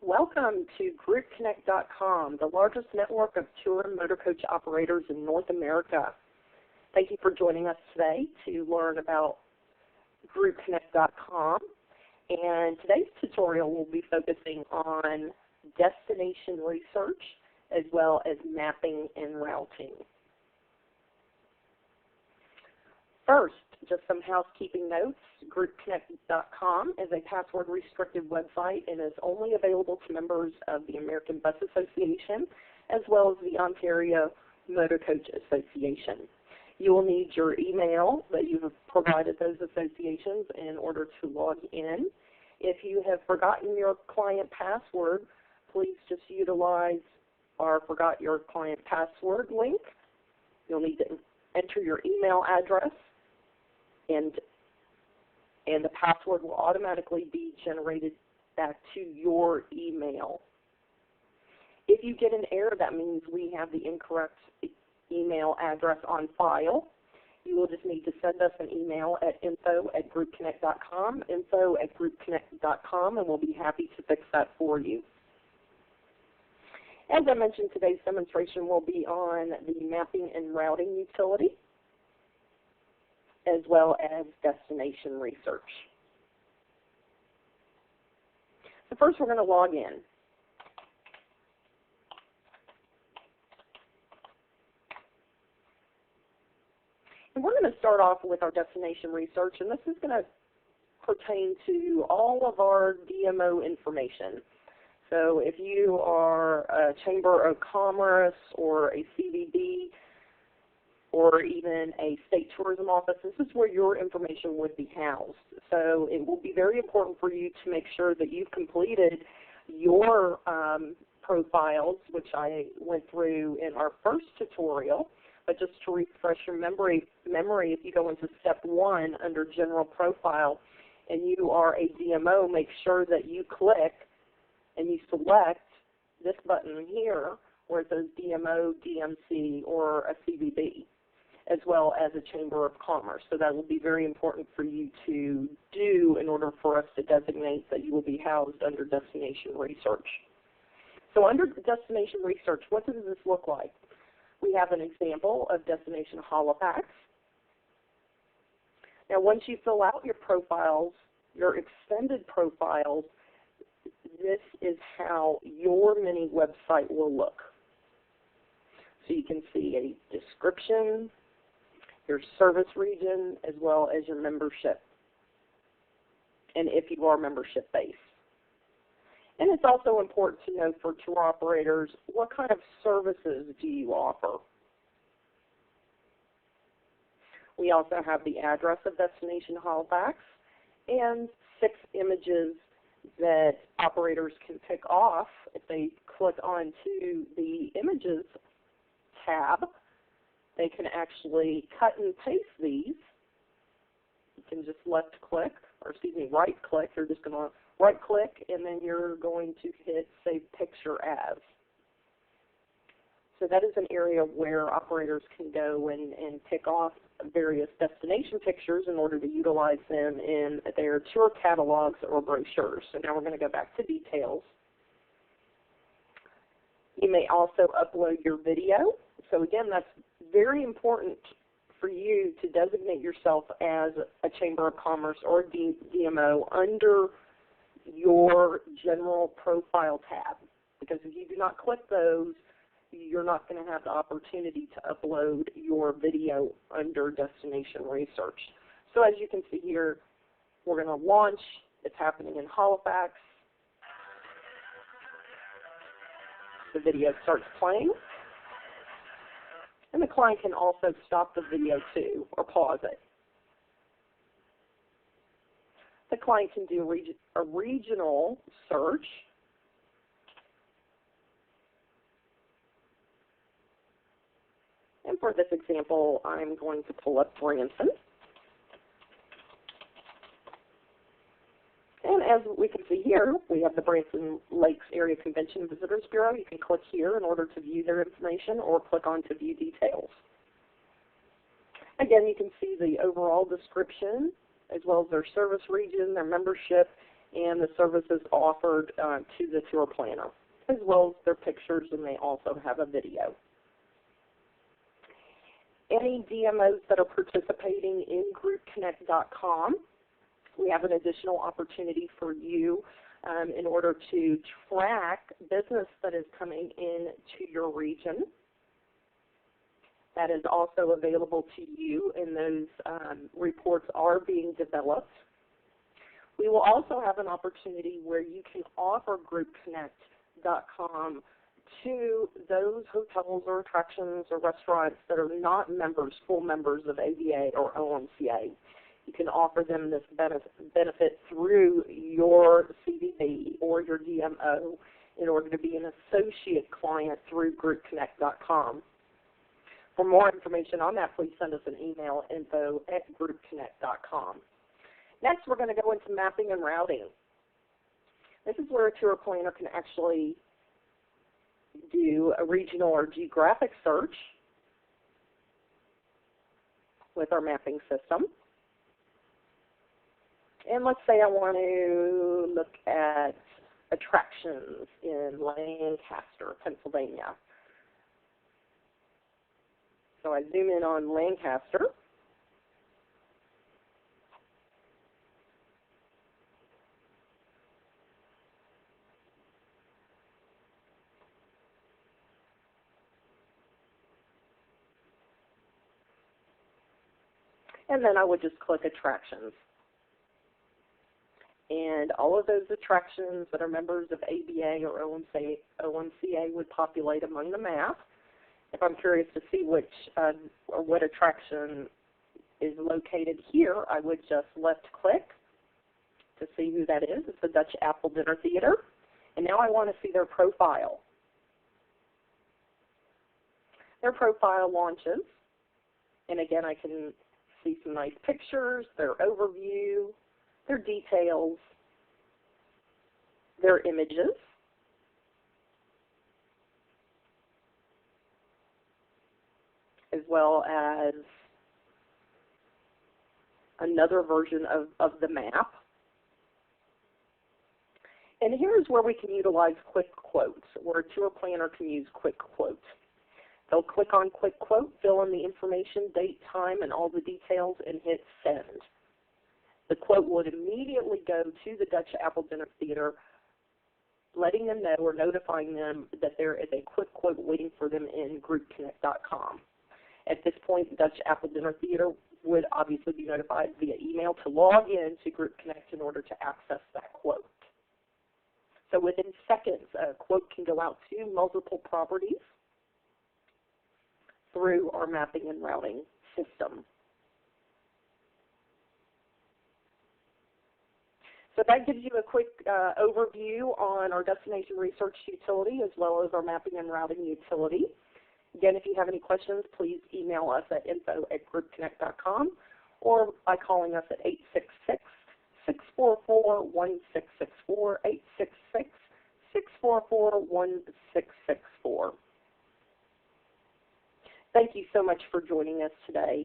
Welcome to GroupConnect.com, the largest network of tour and motor coach operators in North America. Thank you for joining us today to learn about GroupConnect.com. And today's tutorial will be focusing on destination research as well as mapping and routing. First, just some housekeeping notes. GroupConnect.com is a password-restricted website and is only available to members of the American Bus Association as well as the Ontario Motor Coach Association. You will need your email that you have provided those associations in order to log in. If you have forgotten your client password, please just utilize our Forgot Your Client Password link. You'll need to enter your email address, and the password will automatically be generated back to your email. If you get an error, that means we have the incorrect email address on file. You will just need to send us an email at info@groupconnect.com, info@groupconnect.com, and we'll be happy to fix that for you. As I mentioned, today's demonstration will be on the mapping and routing utility, as well as destination research. So first we're going to log in. And we're going to start off with our destination research, and this is going to pertain to all of our DMO information. So if you are a Chamber of Commerce or a CVB, or even a state tourism office, this is where your information would be housed. So it will be very important for you to make sure that you've completed your profiles, which I went through in our first tutorial. But just to refresh your memory, if you go into step 1 under General Profile and you are a DMO, make sure that you click and you select this button here where it says DMO, DMC, or a CVB, as well as a Chamber of Commerce. So that will be very important for you to do in order for us to designate that you will be housed under destination research. So under destination research, what does this look like? We have an example of Destination Halifax. Now once you fill out your profiles, your extended profiles, this is how your mini website will look. So you can see a description, your service region, as well as your membership, and if you are membership-based. And it's also important to know for tour operators, what kind of services do you offer? We also have the address of Destination Halifax and 6 images that operators can pick off. If they click onto the Images tab, they can actually cut and paste these. You can just right click. You're just going to right click and then you're going to hit Save Picture As. So that is an area where operators can go and pick off various destination pictures in order to utilize them in their tour catalogs or brochures. So now we're going to go back to details. You may also upload your video. So again, that's very important for you to designate yourself as a Chamber of Commerce or DMO under your General Profile tab. Because if you do not click those, you're not going to have the opportunity to upload your video under Destination Research. So as you can see here, we're going to launch. It's happening in Halifax. The video starts playing. And the client can also stop the video too, or pause it. The client can do a regional search. And for this example, I'm going to pull up Branson. And as we can see here, we have the Branson Lakes Area Convention and Visitors Bureau. You can click here in order to view their information or click on to view details. Again, you can see the overall description as well as their service region, their membership, and the services offered to the tour planner, as well as their pictures, and they also have a video. Any DMOs that are participating in GroupConnect.com, we have an additional opportunity for you in order to track business that is coming into your region. That is also available to you, and those reports are being developed. We will also have an opportunity where you can offer GroupConnect.com to those hotels or attractions or restaurants that are not members, full members of ABA or OMCA. You can offer them this benefit through your CDB or your DMO in order to be an associate client through GroupConnect.com. For more information on that, please send us an email, info@groupconnect.com. Next, we're going to go into mapping and routing. This is where a tour planner can actually do a regional or geographic search with our mapping system. And let's say I want to look at attractions in Lancaster, Pennsylvania. So I zoom in on Lancaster. And then I would just click attractions. And all of those attractions that are members of ABA or OMCA would populate among the map. If I'm curious to see which or what attraction is located here, I would just left click to see who that is. It's the Dutch Apple Dinner Theater. And now I want to see their profile. Their profile launches. And again, I can see some nice pictures, their overview, their details, their images, as well as another version of the map. And here's where we can utilize quick quotes, where a tour planner can use quick quotes. They'll click on quick quote, fill in the information, date, time, and all the details, and hit send. The quote would immediately go to the Dutch Apple Dinner Theater, letting them know or notifying them that there is a quick quote waiting for them in GroupConnect.com. At this point, the Dutch Apple Dinner Theater would obviously be notified via email to log in to GroupConnect in order to access that quote. So within seconds, a quote can go out to multiple properties through our mapping and routing system. So that gives you a quick overview on our destination research utility as well as our mapping and routing utility. Again, if you have any questions, please email us at info@groupconnect.com or by calling us at 866-644-1664, 866-644-1664. Thank you so much for joining us today.